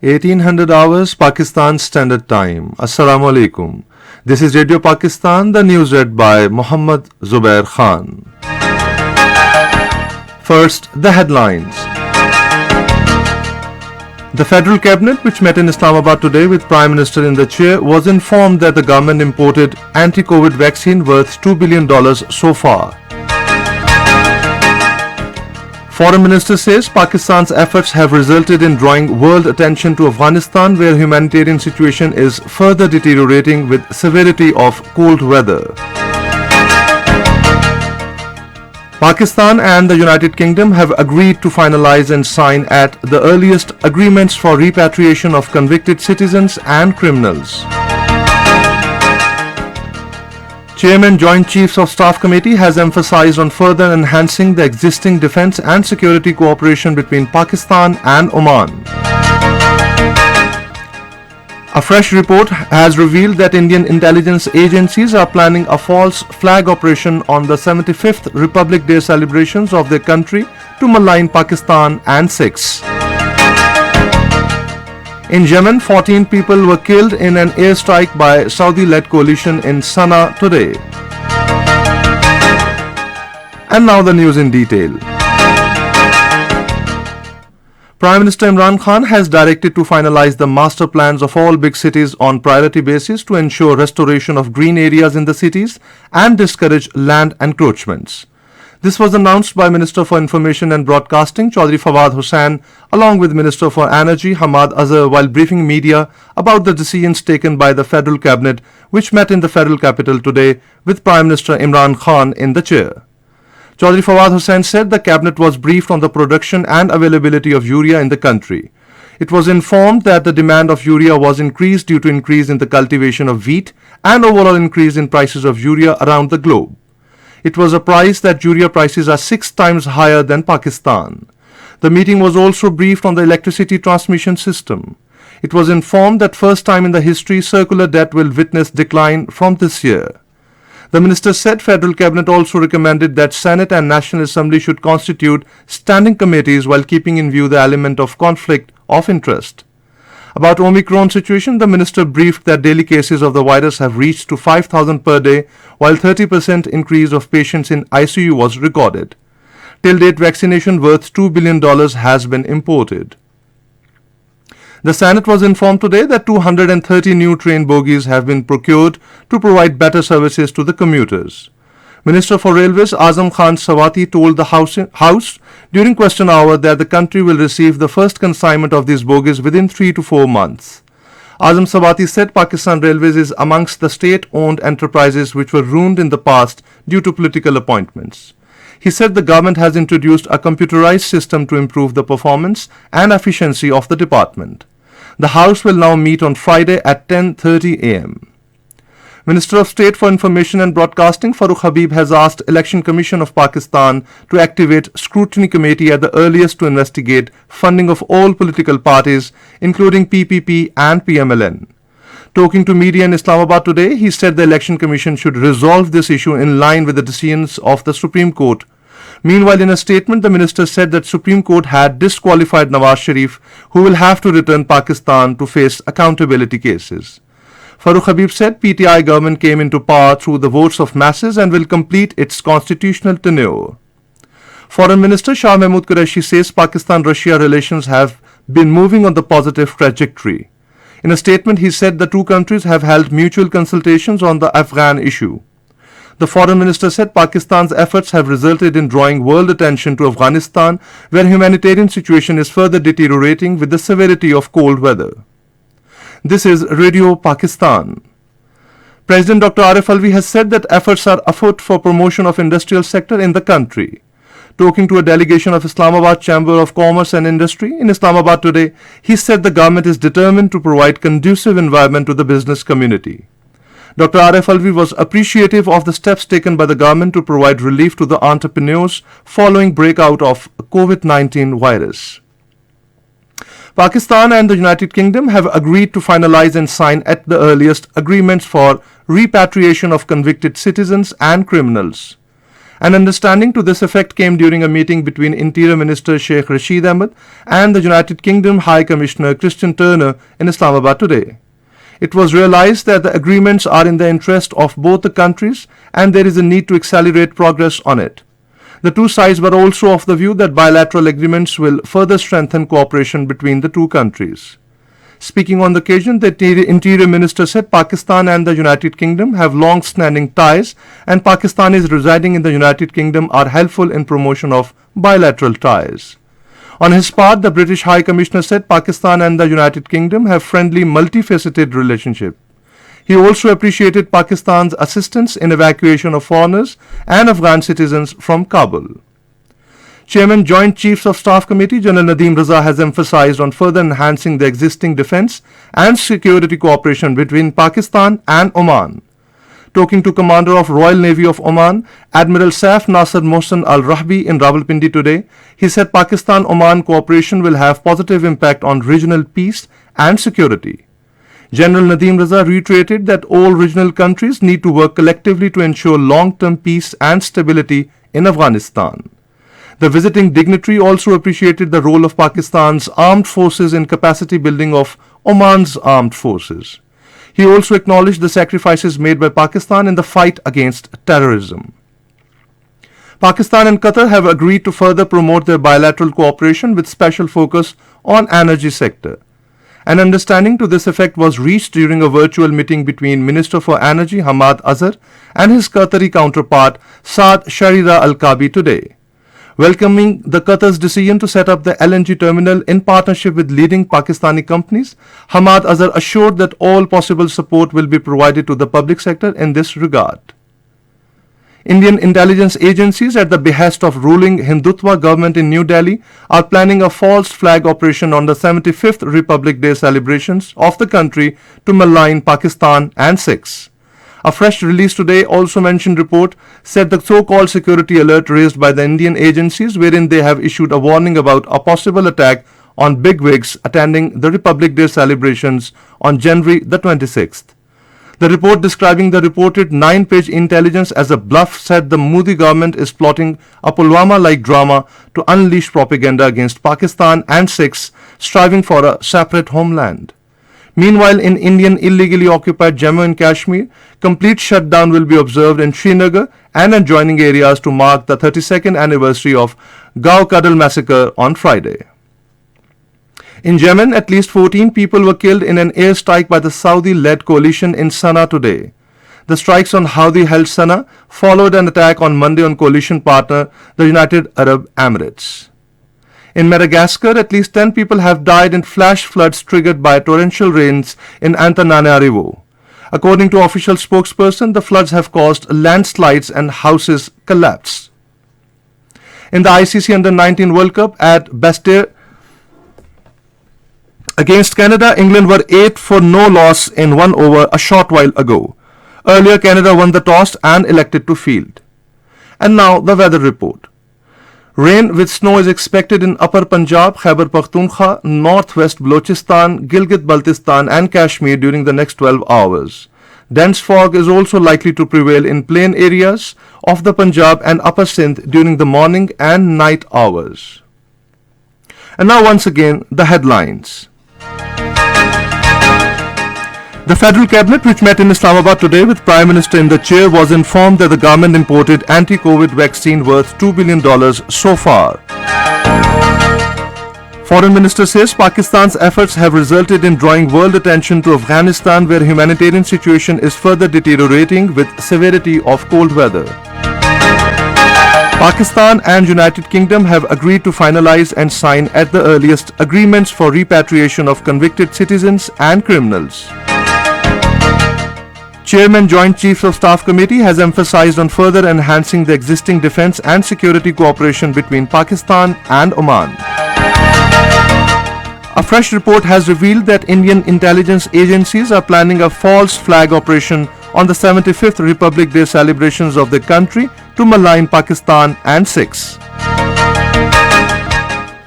1800 hours Pakistan Standard Time. Assalamu alaikum. This is Radio Pakistan, the news read by Muhammad Zubair Khan. First, the headlines. The Federal Cabinet, which met in Islamabad today with Prime Minister in the chair, was informed that the government imported anti-COVID vaccine worth $2 billion so far. Foreign Minister says Pakistan's efforts have resulted in drawing world attention to Afghanistan, where humanitarian situation is further deteriorating with severity of cold weather. Pakistan and the United Kingdom have agreed to finalize and sign at the earliest agreements for repatriation of convicted citizens and criminals. Chairman Joint Chiefs of Staff Committee has emphasized on further enhancing the existing defense and security cooperation between Pakistan and Oman. A fresh report has revealed that Indian intelligence agencies are planning a false flag operation on the 75th Republic Day celebrations of their country to malign Pakistan and Sikhs. In Yemen, 14 people were killed in an airstrike by Saudi-led coalition in Sana'a today. And now the news in detail. Prime Minister Imran Khan has directed to finalize the master plans of all big cities on priority basis to ensure restoration of green areas in the cities and discourage land encroachments. This was announced by Minister for Information and Broadcasting Chaudhry Fawad Hussain along with Minister for Energy Hamad Azhar while briefing media about the decisions taken by the Federal Cabinet, which met in the Federal Capital today with Prime Minister Imran Khan in the chair. Chaudhry Fawad Hussain said the Cabinet was briefed on the production and availability of urea in the country. It was informed that the demand of urea was increased due to increase in the cultivation of wheat and overall increase in prices of urea around the globe. It was apprised that urea prices are 6 times higher than Pakistan. The meeting was also briefed on the electricity transmission system. It was informed that first time in the history circular debt will witness decline from this year. The minister said Federal Cabinet also recommended that Senate and National Assembly should constitute standing committees while keeping in view the element of conflict of interest. About Omicron situation, the minister briefed that daily cases of the virus have reached to 5,000 per day, while 30% increase of patients in ICU was recorded. Till date, vaccination worth $2 billion has been imported. The Senate was informed today that 230 new train bogies have been procured to provide better services to the commuters. Minister for Railways Azam Khan Sawati told the House during question hour that the country will receive the first consignment of these bogies within 3 to 4 months. Azam Sawati said Pakistan Railways is amongst the state-owned enterprises which were ruined in the past due to political appointments. He said the government has introduced a computerized system to improve the performance and efficiency of the department. The House will now meet on Friday at 10:30 a.m. Minister of State for Information and Broadcasting Farooq Habib has asked Election Commission of Pakistan to activate scrutiny committee at the earliest to investigate funding of all political parties including PPP and PMLN. Talking to media in Islamabad today, he said the Election Commission should resolve this issue in line with the decisions of the Supreme Court. Meanwhile, in a statement, the minister said that Supreme Court had disqualified Nawaz Sharif, who will have to return Pakistan to face accountability cases. Farooq Habib said PTI government came into power through the votes of masses and will complete its constitutional tenure. Foreign Minister Shah Mahmood Qureshi says Pakistan-Russia relations have been moving on the positive trajectory. In a statement, he said the two countries have held mutual consultations on the Afghan issue. The Foreign Minister said Pakistan's efforts have resulted in drawing world attention to Afghanistan, where humanitarian situation is further deteriorating with the severity of cold weather. This is Radio Pakistan. President Dr. Arif Alvi has said that efforts are afoot for promotion of industrial sector in the country. Talking to a delegation of Islamabad Chamber of Commerce and Industry in Islamabad today, he said the government is determined to provide conducive environment to the business community. Dr. Arif Alvi was appreciative of the steps taken by the government to provide relief to the entrepreneurs following breakout of COVID-19 virus. Pakistan and the United Kingdom have agreed to finalize and sign at the earliest agreements for repatriation of convicted citizens and criminals. An understanding to this effect came during a meeting between Interior Minister Sheikh Rashid Ahmed and the United Kingdom High Commissioner Christian Turner in Islamabad today. It was realized that the agreements are in the interest of both the countries and there is a need to accelerate progress on it. The two sides were also of the view that bilateral agreements will further strengthen cooperation between the two countries. Speaking on the occasion, the Interior Minister said Pakistan and the United Kingdom have long-standing ties and Pakistanis residing in the United Kingdom are helpful in promotion of bilateral ties. On his part, the British High Commissioner said Pakistan and the United Kingdom have friendly, multifaceted relationship. He also appreciated Pakistan's assistance in evacuation of foreigners and Afghan citizens from Kabul. Chairman Joint Chiefs of Staff Committee General Nadeem Raza has emphasized on further enhancing the existing defense and security cooperation between Pakistan and Oman. Talking to Commander of Royal Navy of Oman, Admiral Saif Nasser Mohsen Al Rahbi in Rawalpindi today, he said Pakistan-Oman cooperation will have positive impact on regional peace and security. General Nadeem Raza reiterated that all regional countries need to work collectively to ensure long-term peace and stability in Afghanistan. The visiting dignitary also appreciated the role of Pakistan's armed forces in capacity building of Oman's armed forces. He also acknowledged the sacrifices made by Pakistan in the fight against terrorism. Pakistan and Qatar have agreed to further promote their bilateral cooperation with special focus on energy sector. An understanding to this effect was reached during a virtual meeting between Minister for Energy Hamad Azhar and his Qatari counterpart Saad Sharira Al-Kabi today. Welcoming the Qatar's decision to set up the LNG terminal in partnership with leading Pakistani companies, Hamad Azhar assured that all possible support will be provided to the public sector in this regard. Indian intelligence agencies, at the behest of ruling Hindutva government in New Delhi, are planning a false flag operation on the 75th Republic Day celebrations of the country to malign Pakistan and Sikhs. A fresh release today also mentioned report said the so-called security alert raised by the Indian agencies, wherein they have issued a warning about a possible attack on bigwigs attending the Republic Day celebrations on January the 26th. The report describing the reported 9-page intelligence as a bluff said the Modi government is plotting a Pulwama-like drama to unleash propaganda against Pakistan and Sikhs striving for a separate homeland. Meanwhile, in Indian illegally occupied Jammu and Kashmir, complete shutdown will be observed in Srinagar and adjoining areas to mark the 32nd anniversary of Gao Kadal massacre on Friday. In Yemen, at least 14 people were killed in an airstrike by the Saudi-led coalition in Sana'a today. The strikes on Houthi-held Sana'a followed an attack on Monday on coalition partner, the United Arab Emirates. In Madagascar, at least 10 people have died in flash floods triggered by torrential rains in Antananarivo. According to official spokesperson, the floods have caused landslides and houses collapse. In the ICC Under-19 World Cup at Bastille against Canada, England were 8 for no loss in 1 over a short while ago. Earlier, Canada won the toss and elected to field. And now the weather report. Rain with snow is expected in Upper Punjab, Khyber Pakhtunkhwa, Northwest Balochistan, Gilgit-Baltistan and Kashmir during the next 12 hours. Dense fog is also likely to prevail in plain areas of the Punjab and Upper Sindh during the morning and night hours. And now once again, the headlines. The Federal Cabinet, which met in Islamabad today with Prime Minister in the chair, was informed that the government imported anti-COVID vaccine worth $2 billion so far. Foreign Minister says Pakistan's efforts have resulted in drawing world attention to Afghanistan, where humanitarian situation is further deteriorating with severity of cold weather. Pakistan and United Kingdom have agreed to finalize and sign at the earliest agreements for repatriation of convicted citizens and criminals. Chairman Joint Chiefs of Staff Committee has emphasized on further enhancing the existing defense and security cooperation between Pakistan and Oman. A fresh report has revealed that Indian intelligence agencies are planning a false flag operation on the 75th Republic Day celebrations of the country to malign Pakistan and Sikhs.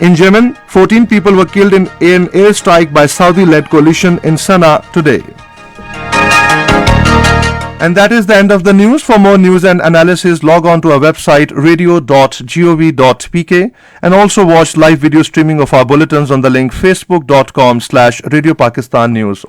In Yemen, 14 people were killed in an airstrike by Saudi-led coalition in Sana'a today. And that is the end of the news. For more news and analysis, log on to our website radio.gov.pk and also watch live video streaming of our bulletins on the link facebook.com/Radio Pakistan News.